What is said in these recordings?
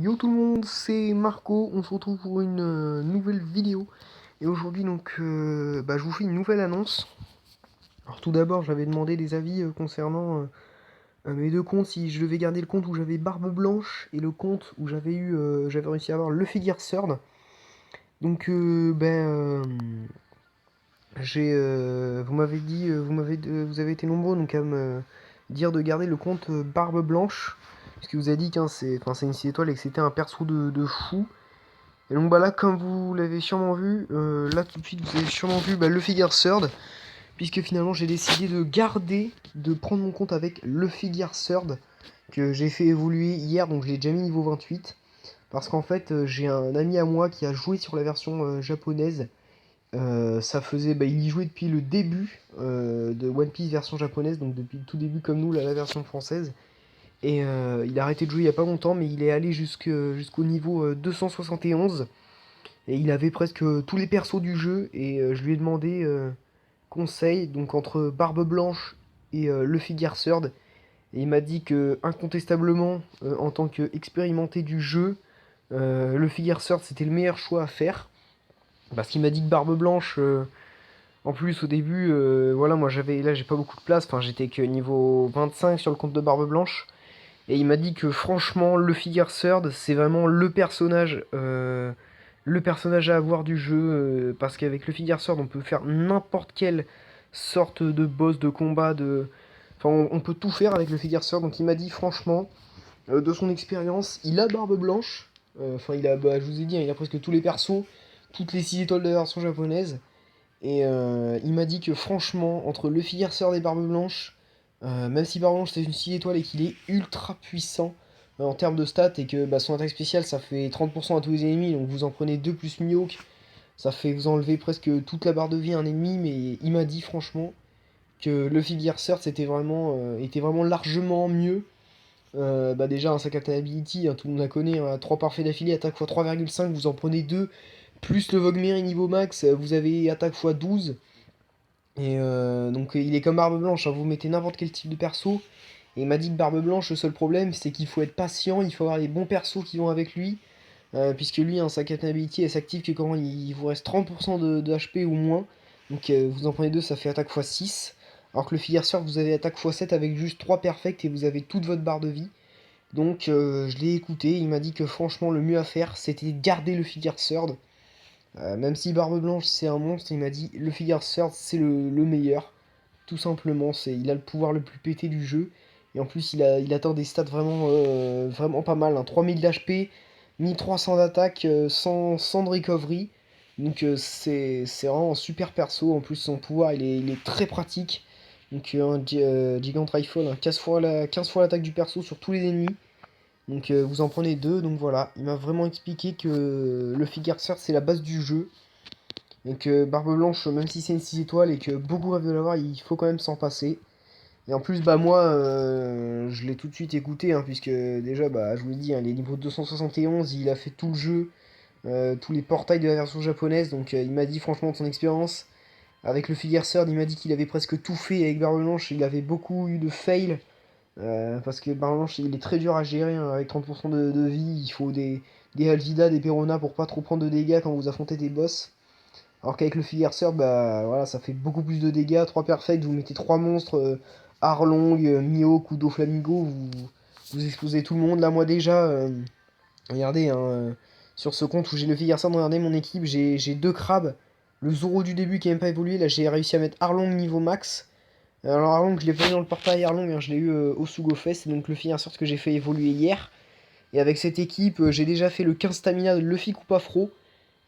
Yo tout le monde, c'est Marco, on se retrouve pour une nouvelle vidéo. Et aujourd'hui je vous fais une nouvelle annonce. Alors tout d'abord j'avais demandé des avis concernant mes deux comptes, si je devais garder le compte où j'avais Barbe Blanche et le compte où j'avais réussi à avoir Luffy Gearsword. Donc vous m'avez dit, vous avez été nombreux donc à me dire de garder le compte Barbe Blanche. Parce que vous avez dit que c'est une 6 étoiles et que c'était un perso de fou. Et donc là, comme vous l'avez sûrement vu, là tout de suite vous avez sûrement vu Luffy Gearsword, puisque finalement j'ai décidé de prendre mon compte avec Luffy Gearsword, que j'ai fait évoluer hier, donc je l'ai déjà mis niveau 28, parce qu'en fait j'ai un ami à moi qui a joué sur la version japonaise. Il y jouait depuis le début de One Piece version japonaise, donc depuis le tout début comme nous, là, la version française. Et il a arrêté de jouer il y a pas longtemps, mais il est allé jusqu'au niveau 271. Et il avait presque tous les persos du jeu. Et je lui ai demandé conseil donc entre Barbe Blanche et Luffy Gearsword. Et il m'a dit que incontestablement, en tant qu'expérimenté du jeu, Luffy Gearsword c'était le meilleur choix à faire. Parce qu'il m'a dit que Barbe Blanche, en plus au début, voilà, moi j'ai pas beaucoup de place. Enfin, j'étais que niveau 25 sur le compte de Barbe Blanche. Et il m'a dit que franchement, Luffy Gearsword, c'est vraiment le personnage à avoir du jeu. Parce qu'avec Luffy Gearsword, on peut faire n'importe quelle sorte de boss, de combat, Enfin, on peut tout faire avec Luffy Gearsword. Donc il m'a dit franchement, de son expérience, il a Barbe Blanche. Enfin, je vous ai dit, hein, il a presque tous les persos, toutes les 6 étoiles de la version japonaise. Et il m'a dit que franchement, entre Luffy Gearsword et Barbe Blanche, même si Barbe Blanche c'est une 6 étoiles et qu'il est ultra puissant en termes de stats et que son attaque spéciale ça fait 30% à tous les ennemis, donc vous en prenez 2 plus Mihawk, ça fait vous enlever presque toute la barre de vie à un ennemi, mais il m'a dit franchement que Luffy Gearsword était vraiment largement mieux. Déjà, un sac à ability, hein, tout le monde la connaît, hein, 3 parfaits d'affilée, attaque x 3,5, vous en prenez 2, plus le Vogmiri niveau max, vous avez attaque x 12. Et il est comme Barbe Blanche, hein, vous mettez n'importe quel type de perso. Et il m'a dit que Barbe Blanche, le seul problème, c'est qu'il faut être patient, il faut avoir les bons persos qui vont avec lui. Puisque lui, hein, sa Captain Ability, elle s'active que quand il vous reste 30% de HP ou moins. Donc vous en prenez deux, ça fait attaque x 6. Alors que le Figure Surf, vous avez attaque x 7 avec juste 3 perfects et vous avez toute votre barre de vie. Donc je l'ai écouté, il m'a dit que franchement le mieux à faire, c'était de garder le Figure Sword. Même si Barbe Blanche c'est un monstre, il m'a dit le Figure Sword c'est le meilleur. Tout simplement, il a le pouvoir le plus pété du jeu. Et en plus, il atteint des stats vraiment pas mal, hein. 3000 d'HP, 1300 d'attaque, 100 de recovery. Donc c'est vraiment un super perso. En plus, son pouvoir, il est très pratique. Donc Gigant Rifle, hein, 15 fois l'attaque du perso sur tous les ennemis. Donc vous en prenez deux. Donc voilà, il m'a vraiment expliqué que le Figure Sword, c'est la base du jeu. Donc Barbe Blanche, même si c'est une 6 étoiles et que beaucoup rêvent de l'avoir, il faut quand même s'en passer. Et en plus, moi, je l'ai tout de suite écouté, hein, puisque déjà, je vous l'ai dit, hein, les niveaux 271, il a fait tout le jeu, tous les portails de la version japonaise, donc il m'a dit franchement de son expérience. Avec le Figure Sword, il m'a dit qu'il avait presque tout fait avec Barbe Blanche, il avait beaucoup eu de fails, parce que Barbe Blanche, il est très dur à gérer, hein, avec 30% de vie, il faut des Alvida, des Perona pour pas trop prendre de dégâts quand vous affrontez des boss. Alors qu'avec le Figure Sword, voilà, ça fait beaucoup plus de dégâts. 3 perfects, vous mettez 3 monstres, Arlong, Mihawk ou Doflamingo, vous explosez tout le monde. Là, moi déjà, regardez, hein, sur ce compte où j'ai le Figure Sword, regardez mon équipe, j'ai 2 crabes. Le Zoro du début qui n'a même pas évolué, là j'ai réussi à mettre Arlong niveau max. Alors Arlong, je l'ai pas eu dans le portail Arlong, hein, je l'ai eu au Sugo Fest, c'est donc le Figure Sword que j'ai fait évoluer hier. Et avec cette équipe, j'ai déjà fait le 15 stamina de Luffy Coupe Afro.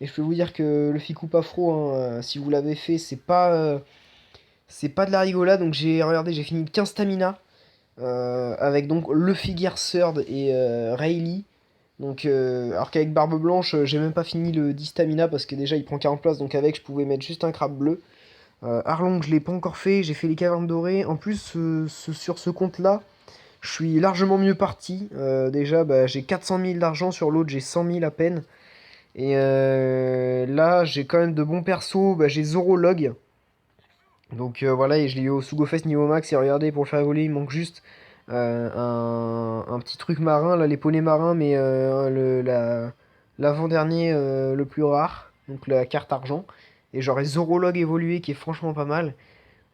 Et je peux vous dire que le Ficoupe Afro, hein, si vous l'avez fait, c'est pas de la rigolade. Donc j'ai fini 15 stamina avec donc le Figure Sword et Rayleigh. Donc, alors qu'avec Barbe Blanche, j'ai même pas fini le 10 stamina parce que déjà il prend 40 places. Donc avec, je pouvais mettre juste un crabe bleu. Arlong, je l'ai pas encore fait. J'ai fait les cavernes dorées. En plus, sur ce compte-là, je suis largement mieux parti. Déjà, j'ai 400 000 d'argent. Sur l'autre, j'ai 100 000 à peine. Et là, j'ai quand même de bons persos. J'ai Zorolog. Donc voilà, et je l'ai eu au Sugofest niveau max. Et regardez, pour le faire évoluer, il manque juste un petit truc marin, là, les poneys marins, mais l'avant-dernier le plus rare, donc la carte argent. Et j'aurai Zorologue évolué qui est franchement pas mal.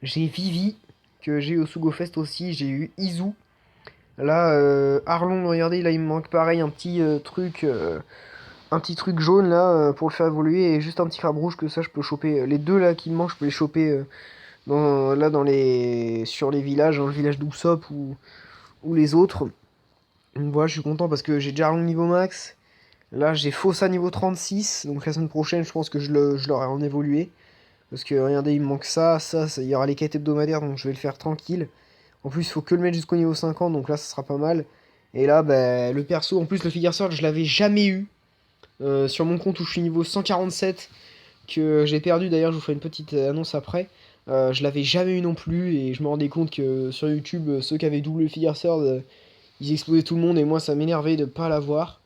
J'ai Vivi, que j'ai eu au Sugofest aussi. J'ai eu Izu. Là, Arlong, regardez, là il me manque pareil un petit truc jaune là pour le faire évoluer et juste un petit crabe rouge que ça je peux choper. Les deux là qui me manquent, je peux les choper là sur les villages, dans le village d'Usopp ou les autres. Donc voilà, je suis content parce que j'ai déjà Arlong niveau max. Là, j'ai Fossa niveau 36. Donc la semaine prochaine, je pense que je l'aurai en évolué. Parce que regardez, il me manque il y aura les quêtes hebdomadaires, donc je vais le faire tranquille. En plus, il faut que le mettre jusqu'au niveau 50, donc là, ça sera pas mal. Et là, bah, le perso, en plus, le Figure Sword, je l'avais jamais eu. Sur mon compte où je suis niveau 147, que j'ai perdu d'ailleurs, je vous ferai une petite annonce après. Je l'avais jamais eu non plus, et je me rendais compte que sur YouTube, ceux qui avaient double le Figure Sword, ils explosaient tout le monde, et moi, ça m'énervait de pas l'avoir.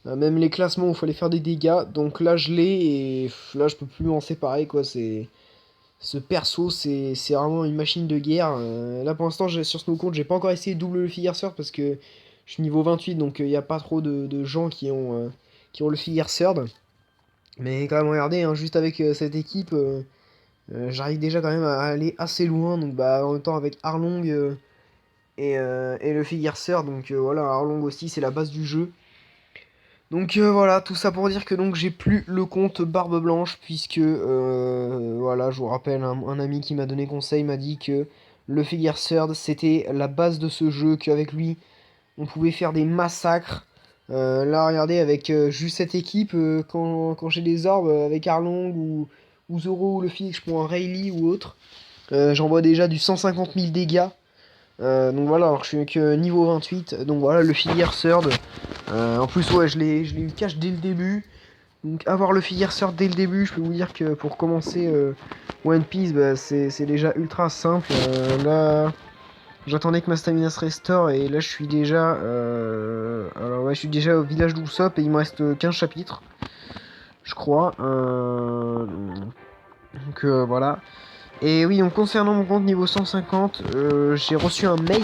Même les classements où il fallait faire des dégâts, donc là, je l'ai, et là, je peux plus m'en séparer, quoi. Ce perso, c'est vraiment une machine de guerre. Là, pour l'instant, sur ce compte, j'ai pas encore essayé de double le Figure Sword parce que je suis niveau 28, donc il n'y a pas trop de gens qui ont le Figure Sword. Mais quand même, regardez, hein, juste avec cette équipe, j'arrive déjà quand même à aller assez loin. Donc, bah, en même temps, avec Arlong et le Figure Sword, donc voilà, Arlong aussi, c'est la base du jeu. Donc voilà, tout ça pour dire que donc j'ai plus le compte Barbe Blanche puisque voilà, je vous rappelle, un ami qui m'a donné conseil m'a dit que le Figure Sword c'était la base de ce jeu, qu'avec lui on pouvait faire des massacres. Là regardez, avec juste cette équipe, quand j'ai des orbes avec Arlong ou Zoro ou Luffy, que je prends un Rayleigh ou autre, j'envoie déjà du 150 000 dégâts. Donc voilà, alors je suis que niveau 28, donc voilà le Figure Sword. En plus, ouais, je l'ai eu cash dès le début. Donc, avoir le Figure Sword dès le début, je peux vous dire que pour commencer One Piece, bah, c'est déjà ultra simple. Là, j'attendais que ma stamina se restaure et là, je suis déjà, alors, ouais, je suis déjà au village d'Usopp et il me reste 15 chapitres, je crois. Donc, voilà. Et oui, donc concernant mon compte niveau 150, j'ai reçu un mail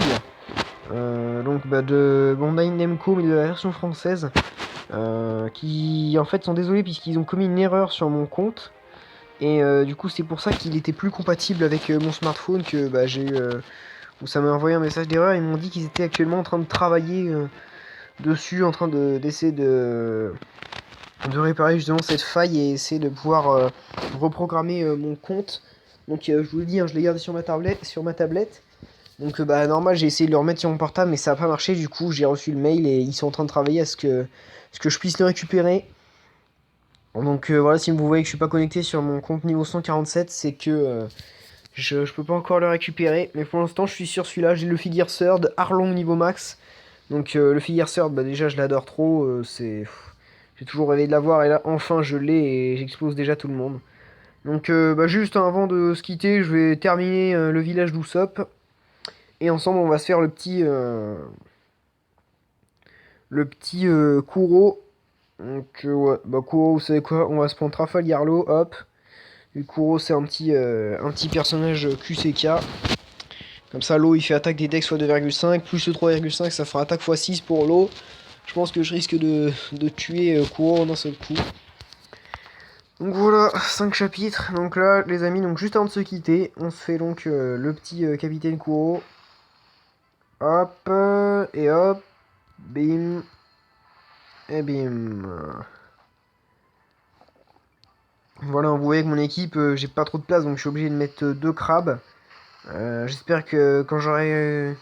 donc bah, de Bandai Namco, mais de la version française. Qui en fait sont désolés puisqu'ils ont commis une erreur sur mon compte et du coup c'est pour ça qu'il était plus compatible avec mon smartphone que bah, j'ai eu où ça m'a envoyé un message d'erreur. Ils m'ont dit qu'ils étaient actuellement en train de travailler dessus, en train d'essayer de réparer justement cette faille et essayer de pouvoir reprogrammer mon compte. Donc je vous le dis, hein, je l'ai gardé sur ma tablette. Donc bah normal, j'ai essayé de le remettre sur mon portable mais ça n'a pas marché. Du coup j'ai reçu le mail et ils sont en train de travailler à ce que je puisse le récupérer. Donc voilà, si vous voyez que je suis pas connecté sur mon compte niveau 147, c'est que je peux pas encore le récupérer. Mais pour l'instant, je suis sur celui-là. J'ai le Figure Sword Arlong niveau max. Donc le Figure Sword, bah déjà je l'adore trop. J'ai toujours rêvé de l'avoir et là enfin je l'ai et j'explose déjà tout le monde. Donc bah, juste avant de se quitter, je vais terminer le village d'Usopp. Et ensemble on va se faire le petit Kuro. Donc ouais, bah Kuro, vous savez quoi, on va se prendre Trafalgar Law, hop. Et Kuro c'est un petit personnage QCK. Comme ça l'eau il fait attaque des decks x 2,5, plus le 3,5 ça fera attaque x 6 pour l'eau. Je pense que je risque de tuer Kuro en un seul coup. Donc voilà, 5 chapitres. Donc là les amis, donc juste avant de se quitter, on se fait donc le petit capitaine Kuro. Hop, et hop, bim, et bim. Voilà, vous voyez que mon équipe, j'ai pas trop de place, donc je suis obligé de mettre 2 crabes. J'espère que quand j'aurai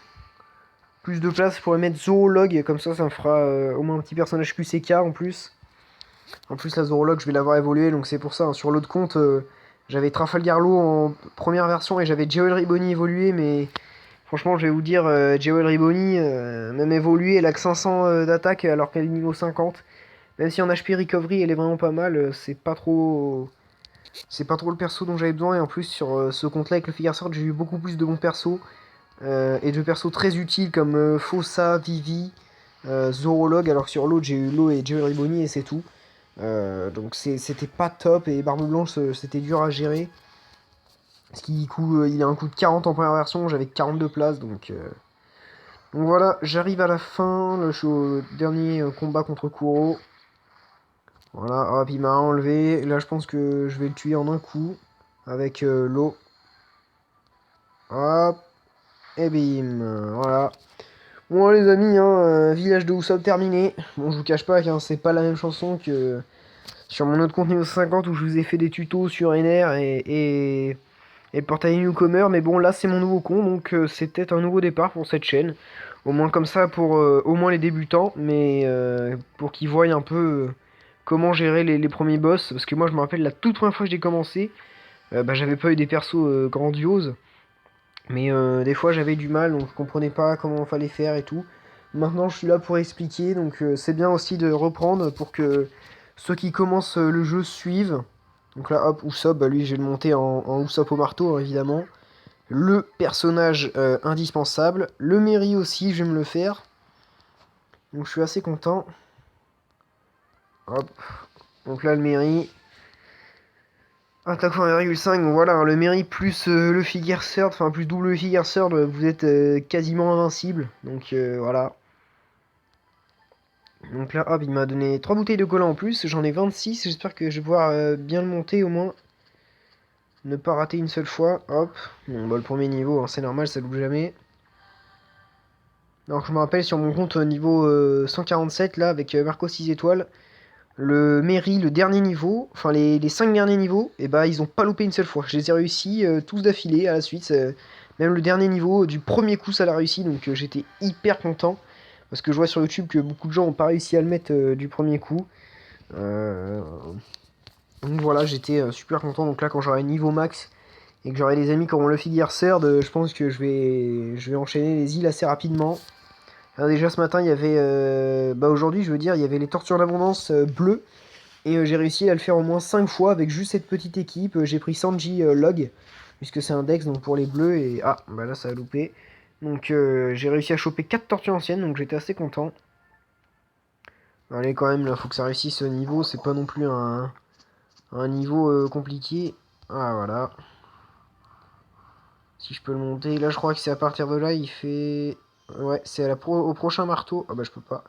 plus de place, je pourrai mettre Zoologue, comme ça me fera au moins un petit personnage QCK en plus. En plus, la Zoologue, je vais l'avoir évolué, donc c'est pour ça. Hein. Sur l'autre compte, j'avais Trafalgar Law en première version et j'avais Jewel Ribboni évolué, mais franchement, je vais vous dire, Jewel Ribboni, même évolué, elle a que 500 d'attaque alors qu'elle est niveau 50. Même si en HP Recovery, elle est vraiment pas mal, c'est pas trop le perso dont j'avais besoin. Et en plus, sur ce compte-là, avec le Figure Sword, j'ai eu beaucoup plus de bons persos. Et de persos très utiles comme Fossa, Vivi, Zorologue. Alors que sur l'autre, j'ai eu Lo et Jewel Ribboni et c'est tout. Donc c'était pas top. Et Barbe Blanche, c'était dur à gérer. Parce qu'il il a un coût de 40 en première version. J'avais 42 places. Donc Donc voilà, j'arrive à la fin, là, je suis au dernier combat contre Kuro. Voilà, hop, il m'a enlevé. Là, je pense que je vais le tuer en un coup avec l'eau. Hop, et bim, voilà. Bon les amis, hein, village de Usopp terminé. Bon, je vous cache pas que hein, c'est pas la même chanson que sur mon autre compte niveau 50 où je vous ai fait des tutos sur Ener et le portail Newcomer. Mais bon, là c'est mon nouveau compte, donc c'est peut-être un nouveau départ pour cette chaîne. Au moins comme ça pour au moins les débutants, mais pour qu'ils voient un peu comment gérer les premiers boss. Parce que moi je me rappelle la toute première fois que j'ai commencé, bah, j'avais pas eu des persos grandioses. Mais des fois j'avais du mal, donc je comprenais pas comment fallait faire et tout. Maintenant je suis là pour expliquer, donc c'est bien aussi de reprendre pour que ceux qui commencent le jeu suivent. Donc là hop, Usopp, bah lui je vais le monter en Usopp au marteau hein, évidemment. Le personnage indispensable. Le Mary aussi, je vais me le faire. Donc je suis assez content. Hop. Donc là le Mary. Attaque 1,5, donc voilà, hein, le Mary plus le Figure Third, enfin plus double Figure Third, vous êtes quasiment invincible. Donc voilà. Donc là, hop, il m'a donné 3 bouteilles de cola en plus. J'en ai 26. J'espère que je vais pouvoir bien le monter au moins. Ne pas rater une seule fois. Hop. Bon, bah, le premier niveau, hein, c'est normal, ça loupe jamais. Alors, je me rappelle sur mon compte niveau 147, là, avec Marco 6 étoiles, le Mairie, le dernier niveau, enfin les 5 derniers niveaux, et bah ils ont pas loupé une seule fois. Je les ai réussi tous d'affilée à la suite. Même le dernier niveau, du premier coup, ça l'a réussi, donc j'étais hyper content. Parce que je vois sur YouTube que beaucoup de gens ont pas réussi à le mettre du premier coup. Euh, Donc voilà, j'étais super content. Donc là, quand j'aurai niveau max et que j'aurai des amis comme le Figure Third, je pense que je vais enchaîner les îles assez rapidement. Alors déjà ce matin, il y avait, bah aujourd'hui, je veux dire, il y avait les tortues d'abondance bleues et j'ai réussi à le faire au moins 5 fois avec juste cette petite équipe. J'ai pris Sanji Log puisque c'est un Dex donc pour les bleus et ah bah là ça a loupé. Donc j'ai réussi à choper 4 tortues anciennes donc j'étais assez content. Allez quand même là, faut que ça réussisse ce niveau, c'est pas non plus un niveau compliqué. Ah voilà. Si je peux le monter. Là je crois que c'est à partir de là il fait... Ouais c'est au prochain marteau. Ah bah je peux pas.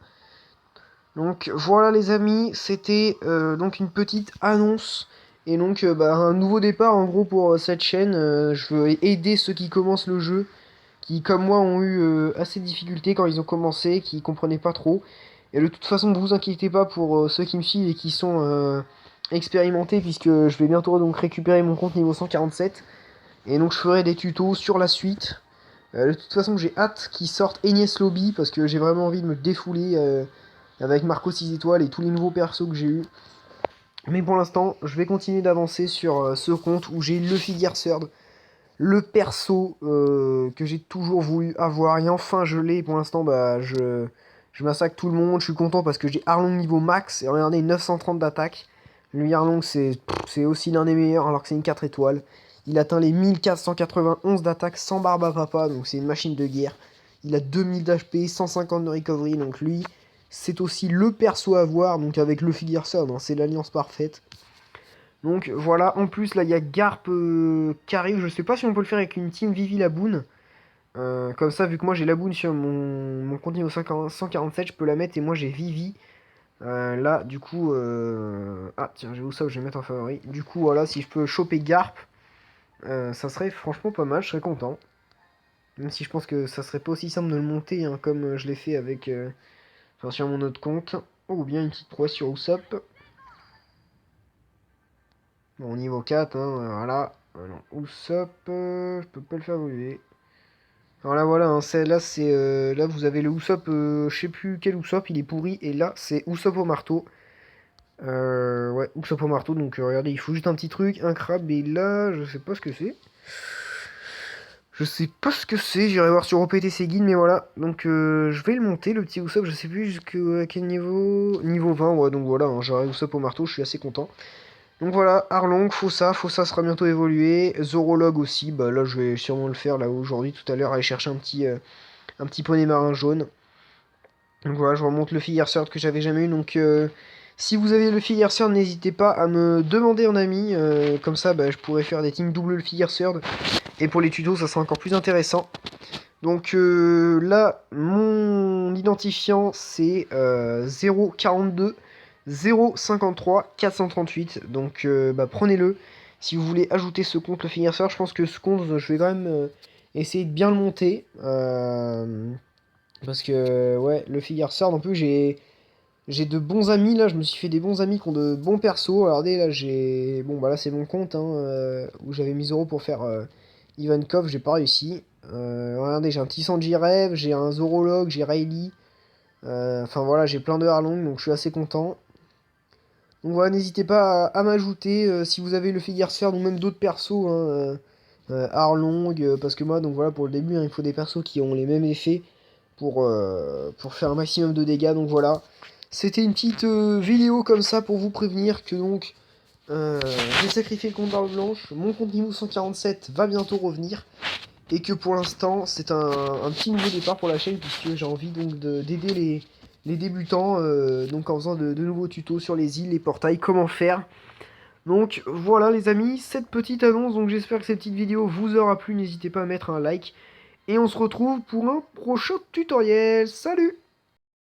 Donc voilà les amis, c'était donc une petite annonce. Et donc bah, un nouveau départ en gros pour cette chaîne. Je veux aider ceux qui commencent le jeu, qui comme moi ont eu assez de difficultés quand ils ont commencé, qui comprenaient pas trop. Et de toute façon ne vous inquiétez pas pour ceux qui me suivent et qui sont expérimentés, puisque je vais bientôt donc récupérer mon compte niveau 147. Et donc je ferai des tutos sur la suite. De toute façon j'ai hâte qu'ils sortent Enies Lobby, parce que j'ai vraiment envie de me défouler avec Marco 6 étoiles et tous les nouveaux persos que j'ai eu. Mais pour l'instant, je vais continuer d'avancer sur ce compte où j'ai le Figure Third, le perso que j'ai toujours voulu avoir. Et enfin, je l'ai. Pour l'instant, bah, je massacre tout le monde. Je suis content parce que j'ai Arlong niveau max. Et regardez, 930 d'attaque. Lui, Arlong, c'est aussi l'un des meilleurs alors que c'est une 4 étoiles. Il atteint les 1491 d'attaque sans barbe à papa. Donc c'est une machine de guerre. Il a 2000 d'HP, 150 de recovery. Donc lui, c'est aussi le perso à voir, donc avec le Figure Third, hein, c'est l'alliance parfaite. Donc voilà, en plus là il y a Garp qui arrive, je sais pas si on peut le faire avec une team Vivi Laboon. Comme ça, vu que moi j'ai Laboon sur mon compte niveau 147, je peux la mettre et moi j'ai Vivi. Là du coup... Ah tiens, j'ai où ça, je vais mettre en favori. Du coup voilà, si je peux choper Garp, ça serait franchement pas mal, je serais content. Même si je pense que ça serait pas aussi simple de le monter hein, comme je l'ai fait avec... Enfin, sur mon autre compte. Ou bien une petite 3 sur Usopp. Bon, niveau 4, hein, voilà. Alors, Usopp, je peux pas le faire évoluer. Alors là, voilà, hein, là, c'est, là, vous avez le Usopp, je sais plus quel Usopp, il est pourri. Et là, c'est Usopp au marteau. Ouais, Usopp au marteau. Donc, regardez, il faut juste un petit truc, un crabe. Et là, je sais pas ce que c'est. Je sais pas ce que c'est, j'irai voir sur OPTC Guide, mais voilà. Donc je vais le monter, le petit Usopp, je sais plus jusqu'à quel niveau. Niveau 20, ouais, donc voilà, hein, j'aurai Usopp au marteau, je suis assez content. Donc voilà, Arlong, Fossa sera bientôt évolué. Zorolog aussi, bah là je vais sûrement le faire là aujourd'hui, tout à l'heure, aller chercher un petit poney marin jaune. Donc voilà, je remonte le Figure Third que j'avais jamais eu, donc si vous avez le Figure Third, n'hésitez pas à me demander en ami, comme ça bah, je pourrais faire des teams double le Figure Third. Et pour les tutos, ça sera encore plus intéressant. Donc là, mon identifiant, c'est 042 053 438. Donc bah, prenez-le. Si vous voulez ajouter ce compte, le Figure Sœur, je pense que ce compte, je vais quand même essayer de bien le monter. Parce que, ouais, le Figure Sœur, en plus, j'ai de bons amis, là. Je me suis fait des bons amis qui ont de bons persos. Regardez, là, j'ai... Bon, bah là, c'est mon compte, hein, où j'avais mis 0 pour faire Ivankov, j'ai pas réussi. Regardez, j'ai un petit Sanji Rêve, j'ai un Zorolog, j'ai Rayleigh. Enfin voilà, j'ai plein de Harlong, donc je suis assez content. Donc voilà, n'hésitez pas à m'ajouter si vous avez le Figure Sphere ou même d'autres persos, hein, Arlong, parce que moi, donc voilà, pour le début, hein, il faut des persos qui ont les mêmes effets pour faire un maximum de dégâts. Donc voilà, c'était une petite vidéo comme ça pour vous prévenir que donc j'ai sacrifié le compte d'Arme Blanche, mon compte niveau 147 va bientôt revenir. Et que pour l'instant, c'est un petit nouveau départ pour la chaîne, puisque j'ai envie donc d'aider les débutants, donc en faisant de nouveaux tutos sur les îles, les portails, comment faire. Donc voilà les amis, cette petite annonce, donc j'espère que cette petite vidéo vous aura plu, n'hésitez pas à mettre un like. Et on se retrouve pour un prochain tutoriel, salut!